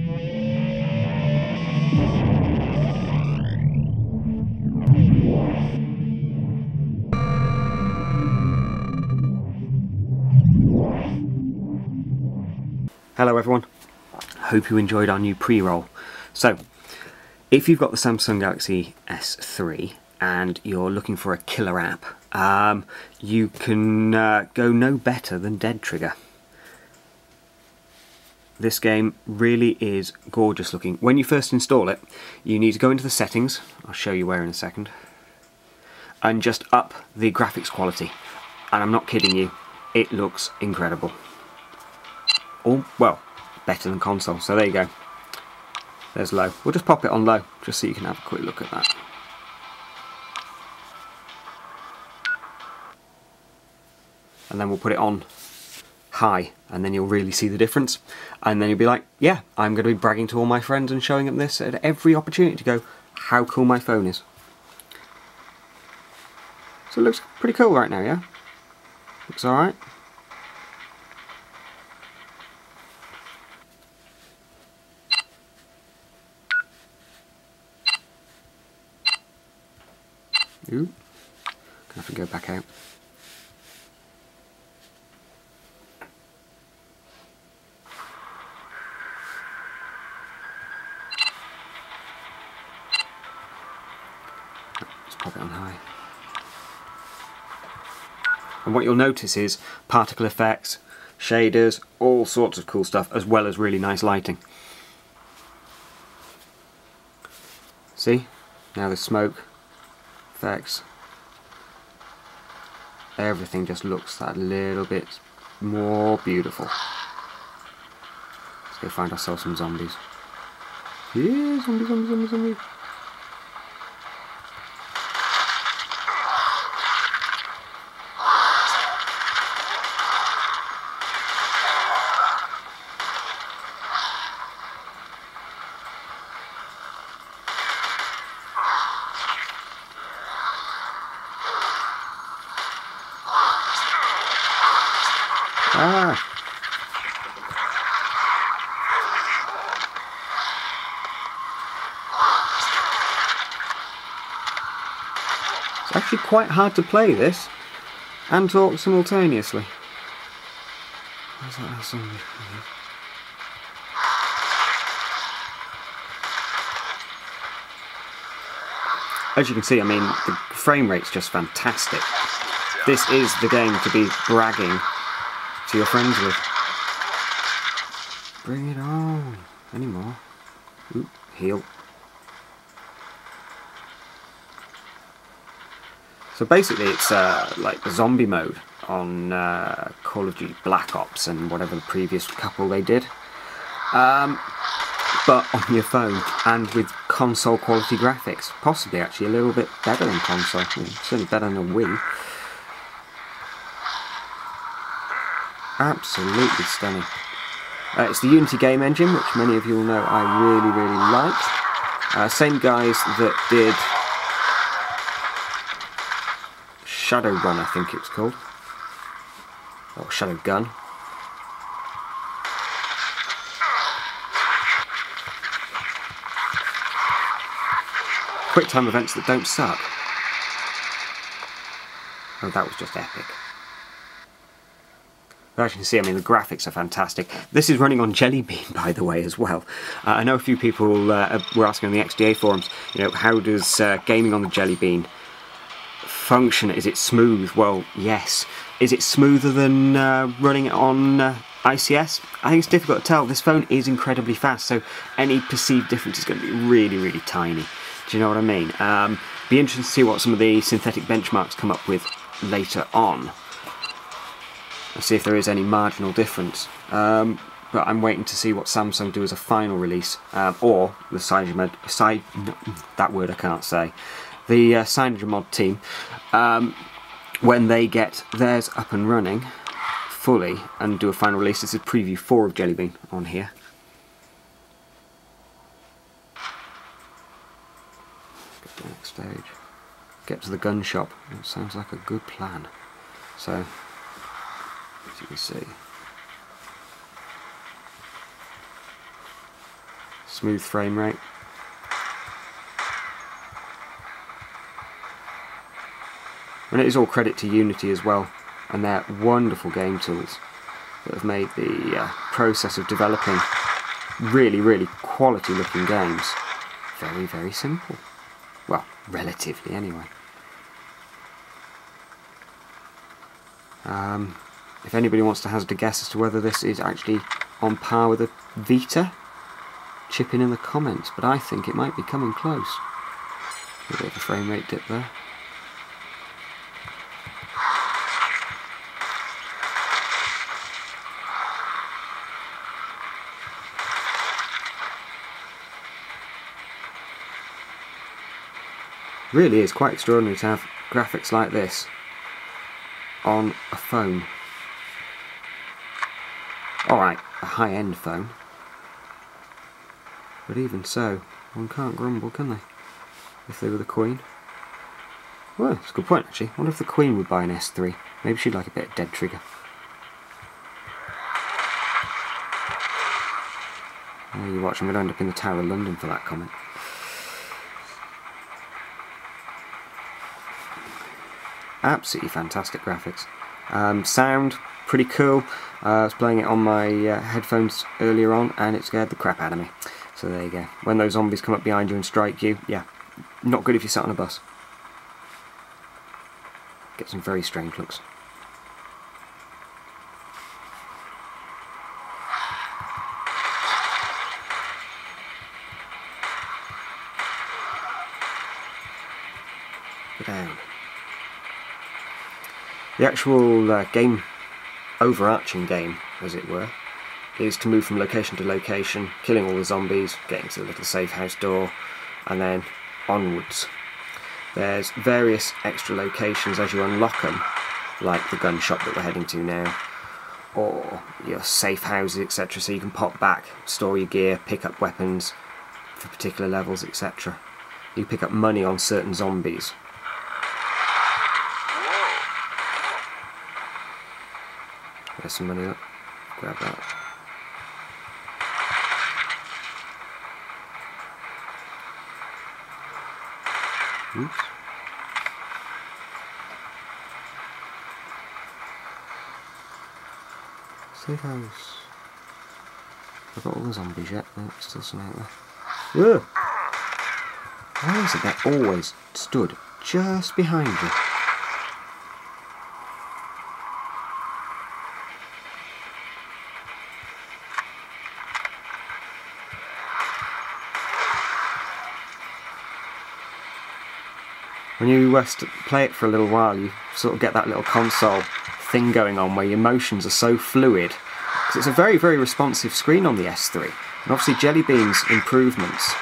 Hello everyone, hope you enjoyed our new pre-roll. So, if you've got the Samsung Galaxy S3 and you're looking for a killer app, you can go no better than Dead Trigger. This game really is gorgeous looking. When you first install it, you need to go into the settings, I'll show you where in a second, and just up the graphics quality. And I'm not kidding you, it looks incredible. Or, well, better than console, so there you go. There's low. We'll just pop it on low, just so you can have a quick look at that. And then we'll put it on high, and then you'll really see the difference. And then you'll be like, yeah, I'm going to be bragging to all my friends and showing them this at every opportunity to go, how cool my phone is. So it looks pretty cool right now, yeah? Looks alright. Ooh, gonna have to go back out. Let's pop it on high. And what you'll notice is particle effects, shaders, all sorts of cool stuff, as well as really nice lighting. See? Now there's smoke. Effects. Everything just looks that little bit more beautiful. Let's go find ourselves some zombies. Yeah, zombie, zombie, zombie, zombie. Ah! It's actually quite hard to play this and talk simultaneously. Where's that zombie? As you can see, I mean, the frame rate's just fantastic. This is the game to be bragging to your friends with. Bring it on. Any more? Oop, heal. So basically it's like the zombie mode on Call of Duty Black Ops and whatever the previous couple they did. But on your phone and with console quality graphics. Possibly actually a little bit better than console. I mean, certainly better than a Wii. Absolutely stunning. It's the Unity game engine, which many of you will know I really, really like. Same guys that did Shadowrun, I think it's called. Or Shadowgun. Quick time events that don't suck. Oh, that was just epic. As you can see, I mean, the graphics are fantastic. This is running on Jelly Bean, by the way, as well. I know a few people were asking on the XDA forums, you know, how does gaming on the Jelly Bean function? Is it smooth? Well, yes. Is it smoother than running it on ICS? I think it's difficult to tell. This phone is incredibly fast, so any perceived difference is going to be really, really tiny. Do you know what I mean? Be interesting to see what some of the synthetic benchmarks come up with later on. Let's see if there is any marginal difference. But I'm waiting to see what Samsung do as a final release, or the that word I can't say. The CyanogenMod team, when they get theirs up and running fully and do a final release. This is preview 4 of Jelly Bean on here. Get to the next stage. Get to the gun shop. It sounds like a good plan. So, as you can see. Smooth frame rate. And it is all credit to Unity as well, and their wonderful game tools that have made the process of developing really, really quality looking games very, very simple. Well, relatively anyway. If anybody wants to hazard a guess as to whether this is actually on par with a Vita, chip in the comments, but I think it might be coming close. A bit of a frame rate dip there. Really is quite extraordinary to have graphics like this on a phone. Alright, a high-end phone. But even so, one can't grumble, can they? If they were the Queen. Well, that's a good point actually. I wonder if the Queen would buy an S3. Maybe she'd like a bit of dead trigger. Oh, you watch, I'm going to end up in the Tower of London for that comment. Absolutely fantastic graphics. Sound, pretty cool. I was playing it on my headphones earlier on and it scared the crap out of me. So there you go. When those zombies come up behind you and strike you, yeah, not good if you sat on a bus. Get some very strange looks. Go down. The actual game, overarching game, as it were, is to move from location to location, killing all the zombies, getting to the little safe house door, and then onwards. There's various extra locations as you unlock them, like the gun shop that we're heading to now, or your safe houses, etc. So you can pop back, store your gear, pick up weapons for particular levels, etc. You pick up money on certain zombies. There's some money up. Grab that. Oops. Safe house. I've got all the zombies yet. No, still some out there. Ugh. Why is it they're always stood just behind you? When you play it for a little while, you sort of get that little console thing going on where your motions are so fluid. Because it's a very, very responsive screen on the S3. And obviously Jelly Bean's improvements,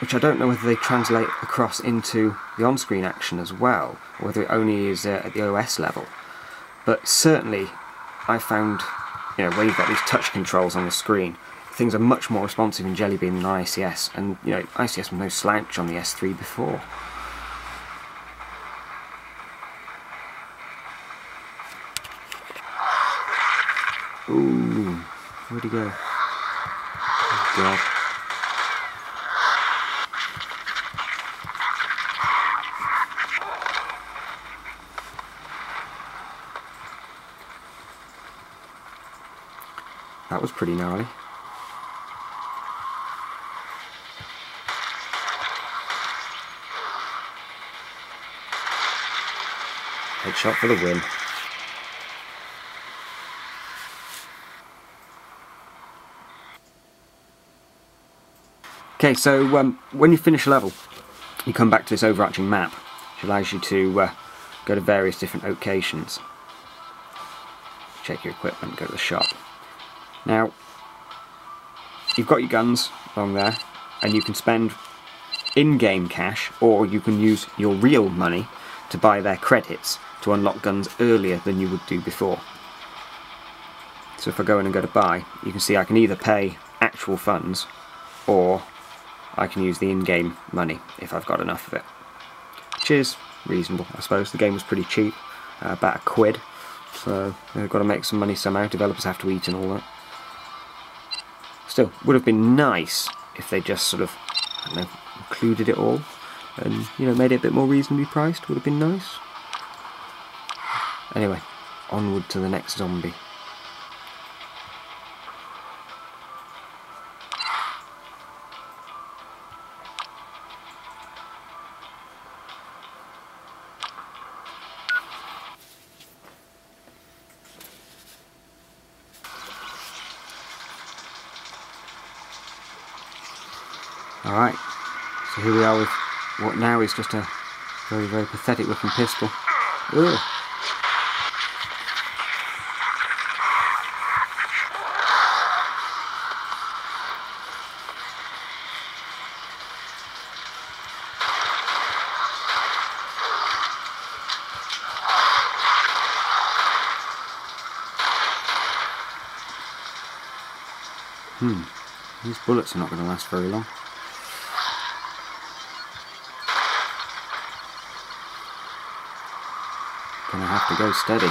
which I don't know whether they translate across into the on-screen action as well, or whether it only is at the OS level. But certainly, I found, you know, where you've got these touch controls on the screen, things are much more responsive in Jelly Bean than ICS. And, you know, ICS was no slouch on the S3 before. Ooh, where'd he go? Oh God. That was pretty gnarly. Headshot for the win. Okay, so when you finish a level, you come back to this overarching map, which allows you to go to various different locations. Check your equipment, go to the shop. Now, you've got your guns along there, and you can spend in-game cash, or you can use your real money to buy their credits to unlock guns earlier than you would do before. So if I go in and go to buy, you can see I can either pay actual funds, or I can use the in-game money if I've got enough of it. Which is reasonable, I suppose. The game was pretty cheap, about £1, so they've got to make some money somehow. Developers have to eat and all that. Still, would have been nice if they just sort of, I don't know, included it all and, you know, made it a bit more reasonably priced. Would have been nice. Anyway, onward to the next zombie. Alright, so here we are with what now is just a very, very pathetic looking pistol. Ugh. These bullets are not going to last very long. Gonna have to go steady.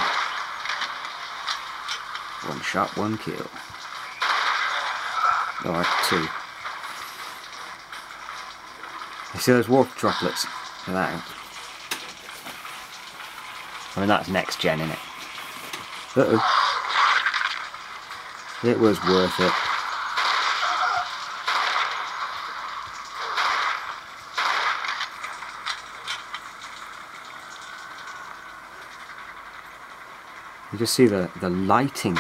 One shot, one kill. Alright, 2. You see those water droplets? Look at that. I mean, that's next gen, isn't it? Uh-oh. It was worth it. You just see the lighting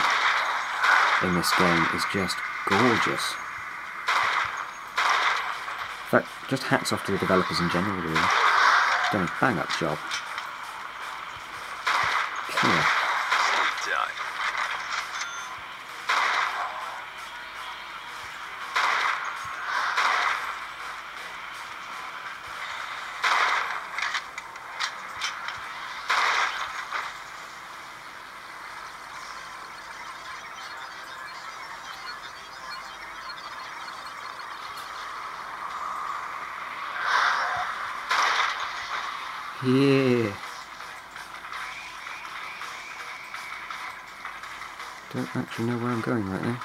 in this game is just gorgeous. In fact, just hats off to the developers in general, really. Done a bang up job. Clear. Yeah. Don't actually know where I'm going right now.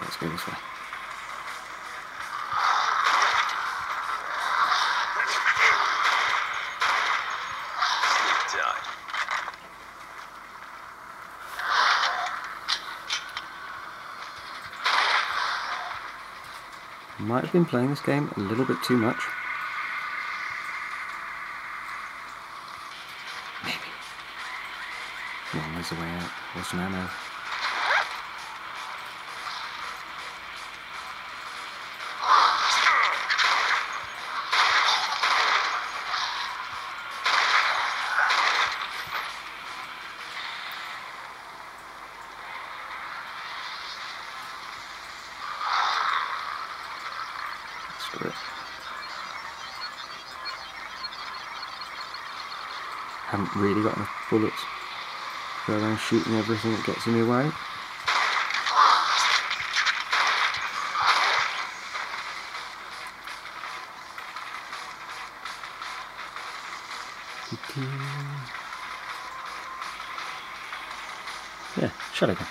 Let's go this way. Might have been playing this game a little bit too much. Maybe. Come on, there's a way out. There's some ammo. Haven't really got enough bullets to go around shooting everything that gets in the way. Yeah, shotgun.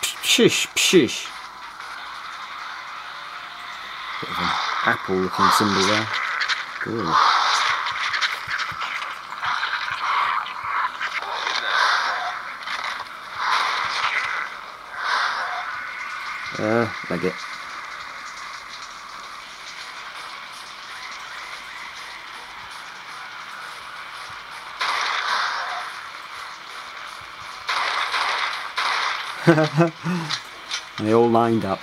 Pshish, pshish. Bit of an apple looking symbol there. Good. Leg it. They all lined up.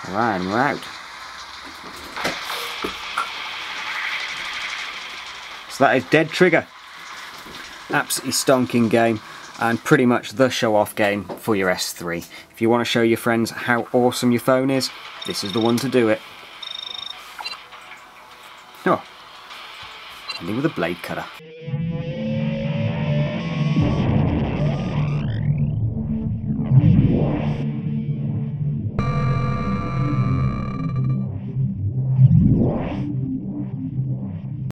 Alright, and we're out. So that is Dead Trigger. Absolutely stonking game, and pretty much the show-off game for your S3. If you want to show your friends how awesome your phone is, this is the one to do it. Oh, ending with a blade cutter.